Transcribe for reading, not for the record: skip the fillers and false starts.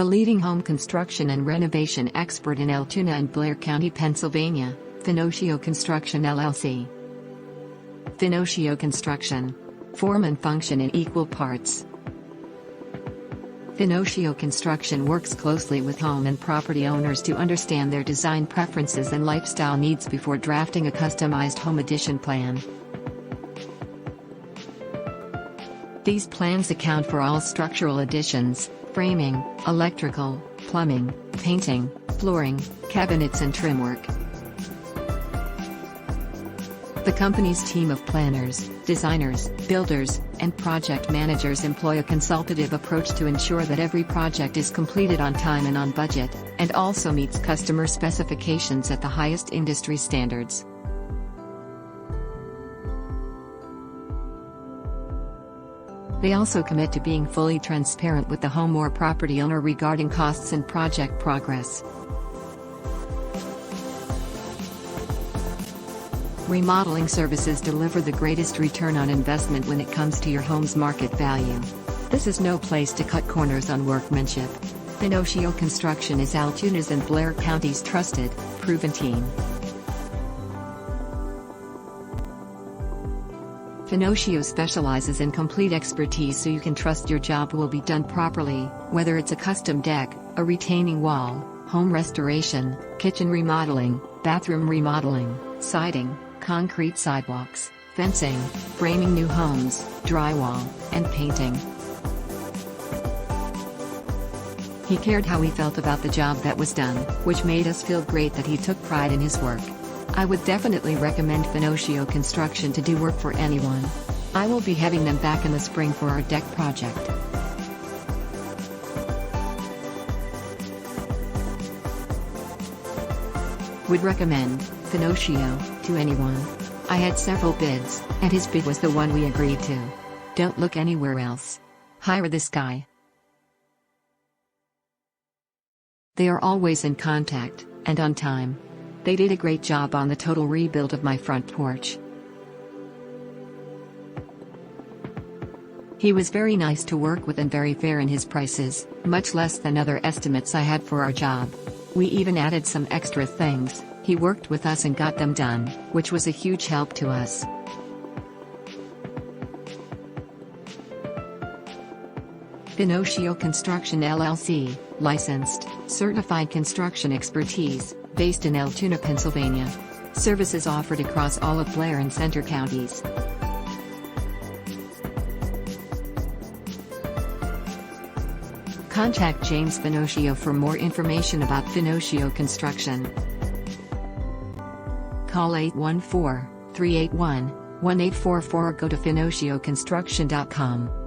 the leading home construction and renovation expert in Altoona and Blair County, Pennsylvania. Finochio Construction LLC. Finochio Construction. Form and function in equal parts. Finochio Construction works closely with home and property owners to understand their design preferences and lifestyle needs before drafting a customized home addition plan. These plans account for all structural additions, framing, electrical, plumbing, painting, flooring, cabinets and trim work. The company's team of planners, designers, builders, and project managers employ a consultative approach to ensure that every project is completed on time and on budget, and also meets customer specifications at the highest industry standards. They also commit to being fully transparent with the home or property owner regarding costs and project progress. Remodeling services deliver the greatest return on investment when it comes to your home's market value. This is no place to cut corners on workmanship. Finochio Construction is Altoona's and Blair County's trusted, proven team. Finochio specializes in complete expertise so you can trust your job will be done properly, whether it's a custom deck, a retaining wall, home restoration, kitchen remodeling, bathroom remodeling, siding, concrete sidewalks, fencing, framing new homes, drywall, and painting. He cared how he felt about the job that was done, which made us feel great that he took pride in his work. I would definitely recommend Finochio Construction to do work for anyone. I will be having them back in the spring for our deck project. Would recommend Finochio to anyone. I had several bids, and his bid was the one we agreed to. Don't look anywhere else. Hire this guy. They are always in contact, and on time. They did a great job on the total rebuild of my front porch. He was very nice to work with and very fair in his prices, much less than other estimates I had for our job. We even added some extra things. He worked with us and got them done, which was a huge help to us. Finochio Construction LLC, licensed, certified construction expertise, based in Altoona, Pennsylvania. Services offered across all of Blair and Centre Counties. Contact James Finochio for more information about Finochio Construction. Call 814-381-1844 or go to finochioconstruction.com.